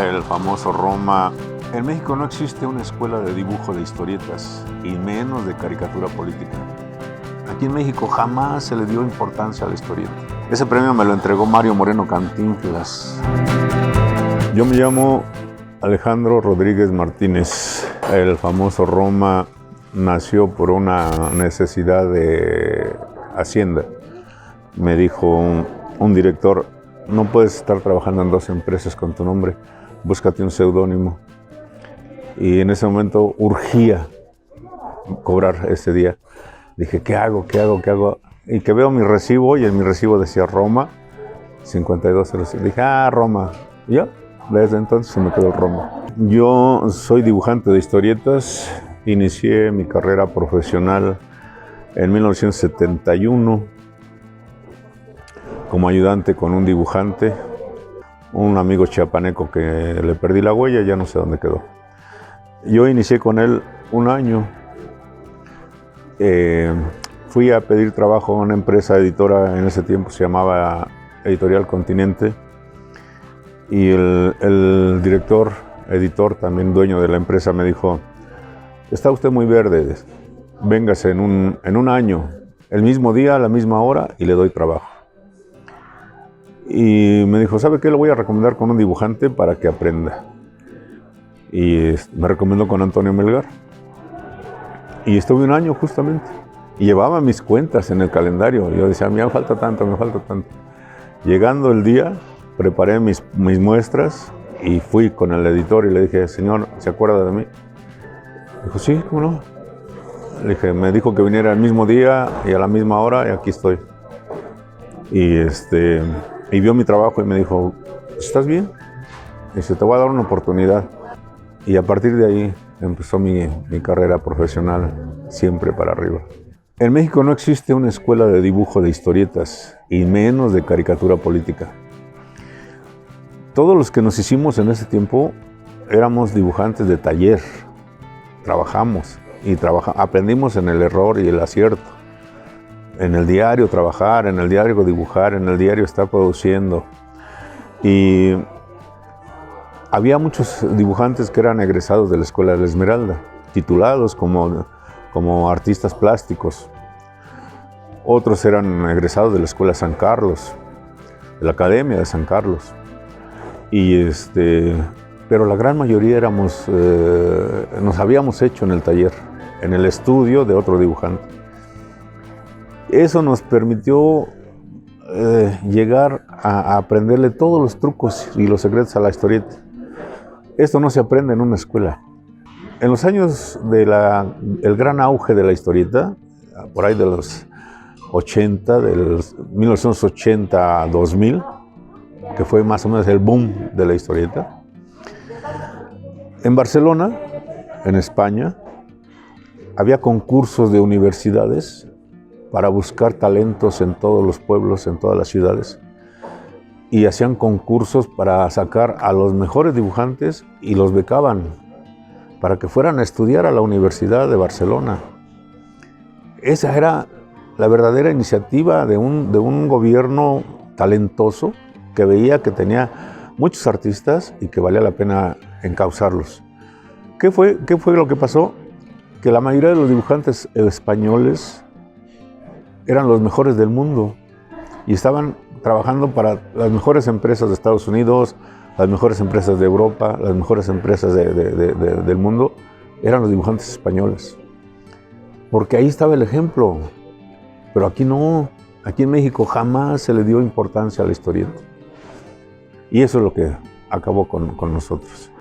el famoso Roma. En México no existe una escuela de dibujo de historietas y menos de caricatura política. Aquí en México jamás se le dio importancia a la historieta. Ese premio me lo entregó Mario Moreno Cantinflas. Yo me llamo Alejandro Rodríguez Martínez. El famoso Roma nació por una necesidad de Hacienda. Me dijo un director: no puedes estar trabajando en dos empresas con tu nombre, búscate un seudónimo. Y en ese momento urgía cobrar ese día. Dije, ¿qué hago? Y que veo mi recibo, y en mi recibo decía Roma 5206. Dije, Roma. Y ya, desde entonces se me quedó el Roma. Yo soy dibujante de historietas. Inicié mi carrera profesional en 1971 como ayudante con un dibujante, un amigo chiapaneco que le perdí la huella, ya no sé dónde quedó. Yo inicié con él un año. Fui a pedir trabajo a una empresa editora, en ese tiempo se llamaba Editorial Continente, y el director, editor, también dueño de la empresa, me dijo: está usted muy verde, véngase en un año, el mismo día, a la misma hora, y le doy trabajo. Y me dijo, ¿sabe qué? Le voy a recomendar con un dibujante para que aprenda. Y me recomendó con Antonio Melgar. Y estuve un año justamente. Y llevaba mis cuentas en el calendario. Yo decía, me falta tanto. Llegando el día, preparé mis muestras y fui con el editor y le dije, señor, ¿se acuerda de mí? Dijo, sí, ¿cómo no? Le dije, me dijo que viniera el mismo día y a la misma hora, y aquí estoy. Y vio mi trabajo y me dijo, ¿estás bien? Y dice, te voy a dar una oportunidad. Y a partir de ahí empezó mi carrera profesional, siempre para arriba. En México no existe una escuela de dibujo de historietas y menos de caricatura política. Todos los que nos hicimos en ese tiempo éramos dibujantes de taller. Trabajamos y aprendimos en el error y el acierto. En el diario trabajar, en el diario dibujar, en el diario estar produciendo. Y había muchos dibujantes que eran egresados de la Escuela de la Esmeralda, titulados como artistas plásticos. Otros eran egresados de la Escuela San Carlos, de la Academia de San Carlos. Pero la gran mayoría nos habíamos hecho en el taller, en el estudio de otro dibujante. Eso nos permitió llegar a aprenderle todos los trucos y los secretos a la historieta. Esto no se aprende en una escuela. En los años del gran auge de la historieta, por ahí de los 80, del 1980 a 2000, que fue más o menos el boom de la historieta, en Barcelona, en España, había concursos de universidades para buscar talentos en todos los pueblos, en todas las ciudades, y hacían concursos para sacar a los mejores dibujantes y los becaban para que fueran a estudiar a la Universidad de Barcelona. Esa era la verdadera iniciativa de un gobierno talentoso que veía que tenía muchos artistas y que valía la pena encauzarlos. ¿Qué fue lo que pasó? Que la mayoría de los dibujantes españoles eran los mejores del mundo y estaban trabajando para las mejores empresas de Estados Unidos, las mejores empresas de Europa, las mejores empresas del mundo, eran los dibujantes españoles. Porque ahí estaba el ejemplo. Pero aquí no, aquí en México jamás se le dio importancia a la historieta. Y eso es lo que acabó con nosotros.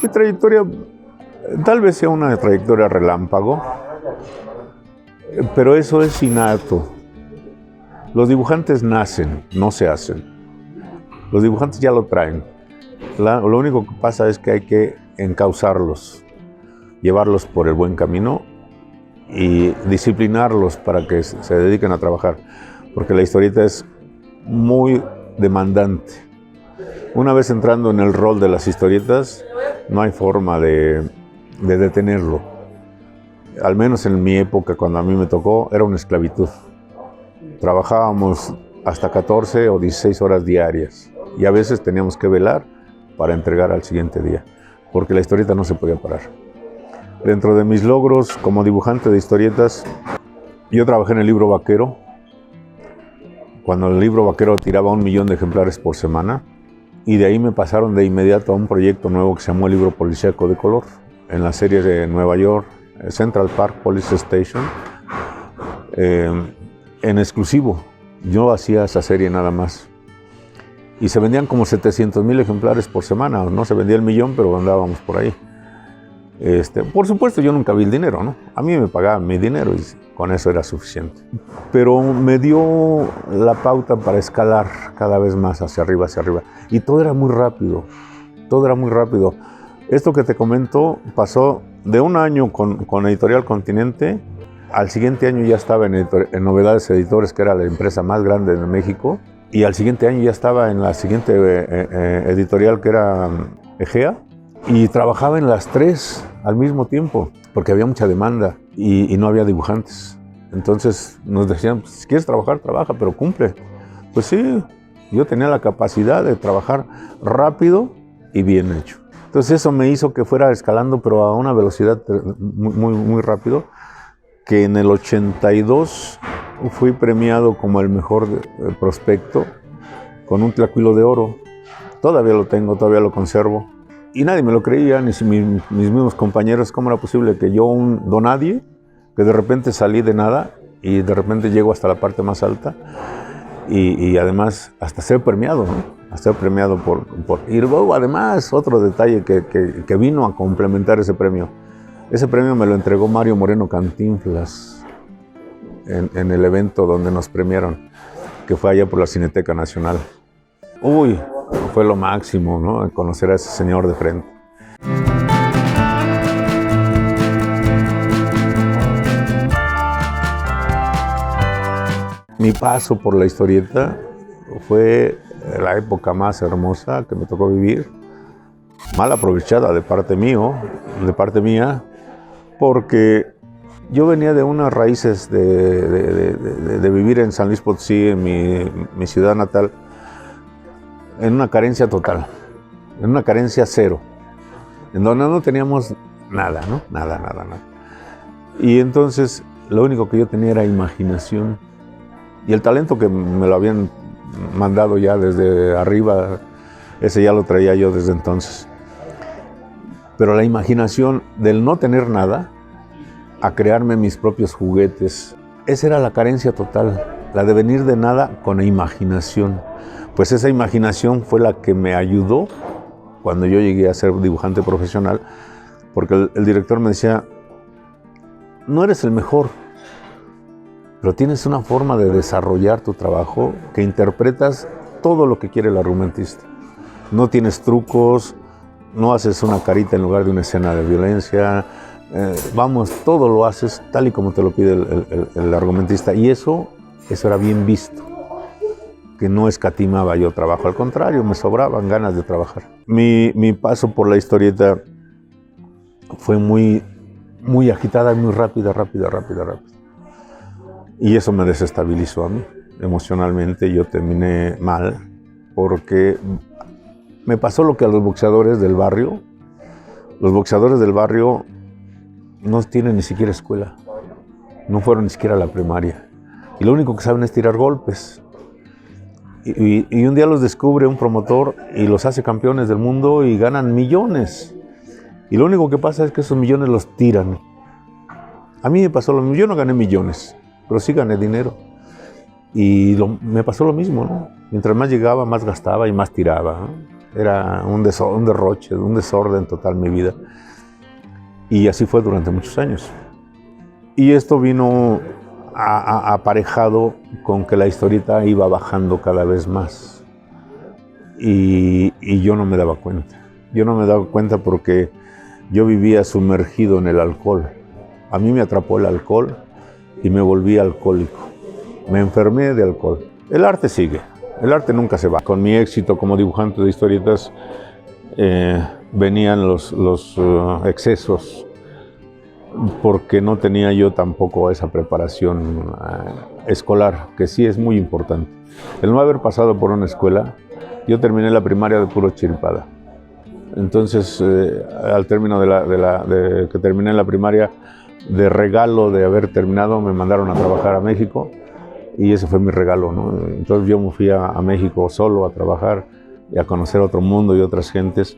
Mi trayectoria tal vez sea una trayectoria relámpago, pero eso es innato. Los dibujantes nacen, no se hacen. Los dibujantes ya lo traen. Lo único que pasa es que hay que encauzarlos, llevarlos por el buen camino y disciplinarlos para que se dediquen a trabajar, porque la historieta es muy demandante. Una vez entrando en el rol de las historietas, no hay forma de detenerlo. al menos en mi época, cuando a mí me tocó, era una esclavitud. Trabajábamos hasta 14 o 16 horas diarias y a veces teníamos que velar para entregar al siguiente día, porque la historieta no se podía parar. Dentro de mis logros como dibujante de historietas, yo trabajé en el libro vaquero, cuando el libro vaquero tiraba 1 millón de ejemplares por semana, y de ahí me pasaron de inmediato a un proyecto nuevo que se llamó el libro policíaco de color, en la serie de Nueva York, Central Park Police Station, en exclusivo. Yo hacía esa serie nada más. Y se vendían como 700,000 ejemplares por semana. No se vendía el millón, pero andábamos por ahí. Por supuesto, yo nunca vi el dinero, ¿no? A mí me pagaban mi dinero y con eso era suficiente. Pero me dio la pauta para escalar cada vez más hacia arriba, hacia arriba. Y todo era muy rápido. Todo era muy rápido. Esto que te comento pasó de un año con Editorial Continente. Al siguiente año ya estaba en Novedades Editores, que era la empresa más grande de México. Y al siguiente año ya estaba en la siguiente editorial, que era Egea. Y trabajaba en las 3 al mismo tiempo, porque había mucha demanda y no había dibujantes. Entonces nos decían, pues, si quieres trabajar, trabaja, pero cumple. Pues sí, yo tenía la capacidad de trabajar rápido y bien hecho. Entonces eso me hizo que fuera escalando, pero a una velocidad muy rápido, que en el 82 fui premiado como el mejor prospecto con un tlacuilo de oro. Todavía lo tengo, todavía lo conservo. Y nadie me lo creía, ni mis mismos compañeros, cómo era posible que yo, un donadie, que de repente salí de nada y de repente llego hasta la parte más alta y además hasta ser premiado, ¿no? Hasta ser premiado y luego además otro detalle que vino a complementar ese premio. Ese premio me lo entregó Mario Moreno Cantinflas en el evento donde nos premiaron, que fue allá por la Cineteca Nacional. Uy, fue lo máximo, ¿no? Conocer a ese señor de frente. Mi paso por la historieta fue la época más hermosa que me tocó vivir, mal aprovechada de parte mía, porque yo venía de unas raíces de vivir en San Luis Potosí, en mi ciudad natal, en una carencia total, en una carencia cero, en donde no teníamos nada, ¿no? Nada. Y entonces lo único que yo tenía era imaginación y el talento que me lo habían mandado ya desde arriba, ese ya lo traía yo desde entonces. Pero la imaginación del no tener nada a crearme mis propios juguetes, esa era la carencia total, la de venir de nada con imaginación. Pues esa imaginación fue la que me ayudó cuando yo llegué a ser dibujante profesional, porque el director me decía, no eres el mejor, pero tienes una forma de desarrollar tu trabajo que interpretas todo lo que quiere el argumentista. No tienes trucos, no haces una carita en lugar de una escena de violencia, todo lo haces tal y como te lo pide el argumentista, y eso era bien visto, que no escatimaba yo trabajo, al contrario, me sobraban ganas de trabajar. Mi paso por la historieta fue muy agitada y muy rápida. Y eso me desestabilizó a mí emocionalmente. Yo terminé mal porque me pasó lo que a los boxeadores del barrio. Los boxeadores del barrio no tienen ni siquiera escuela, no fueron ni siquiera a la primaria, y lo único que saben es tirar golpes. Y un día los descubre un promotor y los hace campeones del mundo y ganan millones. Y lo único que pasa es que esos millones los tiran. A mí me pasó lo mismo. Yo no gané millones, pero sí gané dinero. Y me pasó lo mismo, ¿no? Mientras más llegaba, más gastaba y más tiraba, ¿no? Era un derroche, un desorden total mi vida. Y así fue durante muchos años. Y esto vino aparejado con que la historieta iba bajando cada vez más. Y yo no me daba cuenta. Yo no me daba cuenta porque yo vivía sumergido en el alcohol. A mí me atrapó el alcohol y me volví alcohólico. Me enfermé de alcohol. El arte sigue. El arte nunca se va. Con mi éxito como dibujante de historietas venían los excesos. porque no tenía yo tampoco esa preparación escolar, que sí es muy importante. El no haber pasado por una escuela, yo terminé la primaria de puro chiripada. Entonces, al término de que terminé la primaria, de regalo de haber terminado, me mandaron a trabajar a México y ese fue mi regalo, ¿no? Entonces yo me fui a México solo a trabajar y a conocer otro mundo y otras gentes.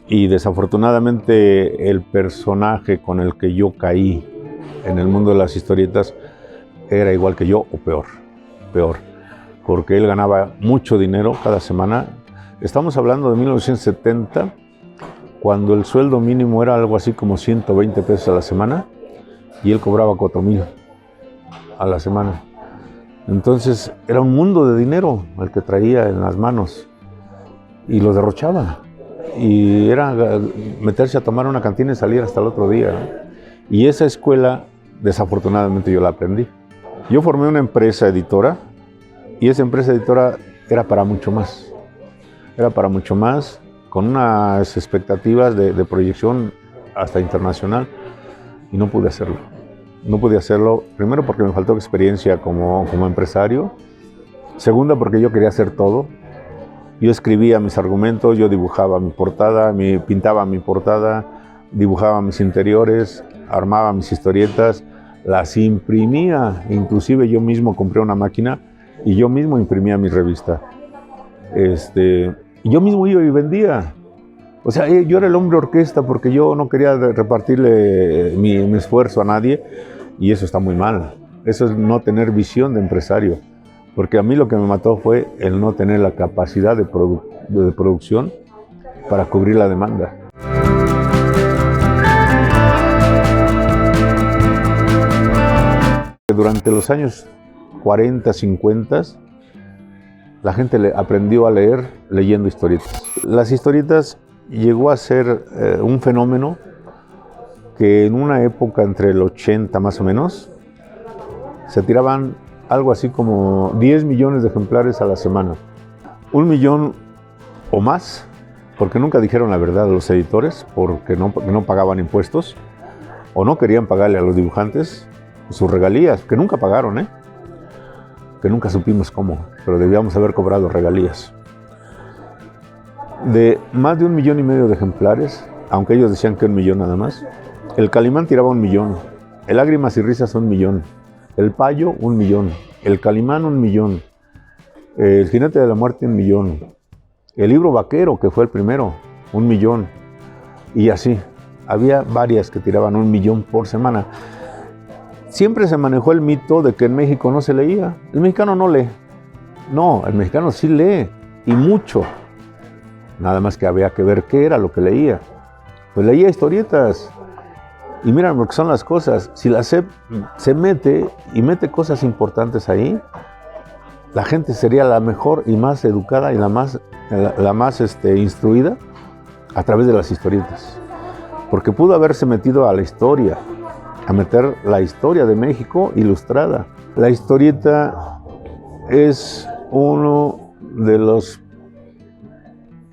Y desafortunadamente el personaje con el que yo caí en el mundo de las historietas era igual que yo o peor, porque él ganaba mucho dinero cada semana. Estamos hablando de 1970, cuando el sueldo mínimo era algo así como 120 pesos a la semana y él cobraba 4,000 a la semana. Entonces era un mundo de dinero el que traía en las manos y lo derrochaba. Y era meterse a tomar una cantina y salir hasta el otro día, ¿no? Y esa escuela, desafortunadamente, yo la aprendí. Yo formé una empresa editora y esa empresa editora era para mucho más. Era para mucho más, con unas expectativas de proyección hasta internacional, y no pude hacerlo. No pude hacerlo, primero porque me faltó experiencia como empresario, segunda porque yo quería hacer todo. Yo escribía mis argumentos, yo dibujaba mi portada, pintaba mi portada, dibujaba mis interiores, armaba mis historietas, las imprimía, inclusive yo mismo compré una máquina y yo mismo imprimía mi revista. Yo mismo iba y vendía. O sea, yo era el hombre orquesta porque yo no quería repartirle mi esfuerzo a nadie, y eso está muy mal. Eso es no tener visión de empresario. Porque a mí lo que me mató fue el no tener la capacidad de producción para cubrir la demanda. Durante los años 40, 50, la gente aprendió a leer leyendo historietas. Las historietas llegó a ser un fenómeno que en una época entre el 80 más o menos, se tiraban algo así como 10 millones de ejemplares a la semana. 1 millón o más, porque nunca dijeron la verdad a los editores, porque no pagaban impuestos, o no querían pagarle a los dibujantes sus regalías, que nunca pagaron, que nunca supimos cómo, pero debíamos haber cobrado regalías. De más de 1,5 millones de ejemplares, aunque ellos decían que 1 millón nada más, el Calimán tiraba 1 millón, el Lágrimas y Risas 1 millón, el Payo 1 millón, el Calimán 1 millón, el Jinete de la Muerte 1 millón, el Libro Vaquero, que fue el primero, 1 millón, y así. Había varias que tiraban 1 millón por semana. Siempre se manejó el mito de que en México no se leía. El mexicano no lee. No, el mexicano sí lee, y mucho. Nada más que había que ver qué era lo que leía. Pues leía historietas. Y miren lo que son las cosas. Si la SEP se mete cosas importantes ahí, la gente sería la mejor y más educada y la más instruida a través de las historietas. Porque pudo haberse metido a la historia, a meter la historia de México ilustrada. La historieta es uno de los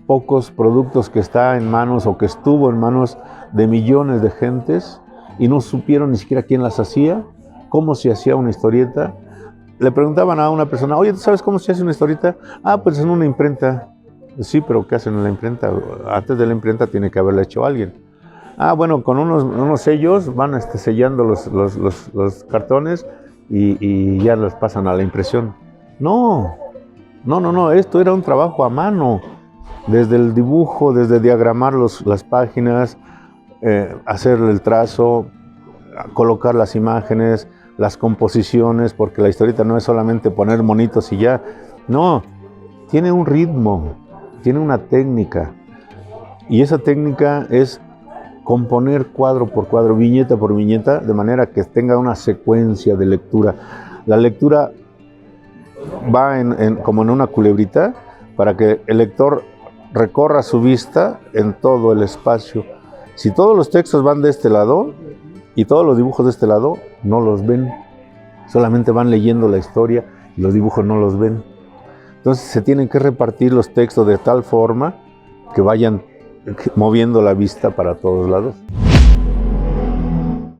pocos productos que está en manos o que estuvo en manos de millones de gentes y no supieron ni siquiera quién las hacía, cómo se hacía una historieta. Le preguntaban a una persona, oye, ¿tú sabes cómo se hace una historieta? Ah, pues en una imprenta. Sí, pero ¿qué hacen en la imprenta? Antes de la imprenta tiene que haberla hecho alguien. Ah, bueno, con unos sellos van sellando los cartones y ya los pasan a la impresión. No, esto era un trabajo a mano. Desde el dibujo, desde diagramar las páginas, hacer el trazo, colocar las imágenes, las composiciones, porque la historieta no es solamente poner monitos y ya. No, tiene un ritmo, tiene una técnica. Y esa técnica es componer cuadro por cuadro, viñeta por viñeta, de manera que tenga una secuencia de lectura. La lectura va como en una culebrita para que el lector recorra su vista en todo el espacio. Si todos los textos van de este lado y todos los dibujos de este lado, no los ven. Solamente van leyendo la historia y los dibujos no los ven. Entonces se tienen que repartir los textos de tal forma que vayan moviendo la vista para todos lados.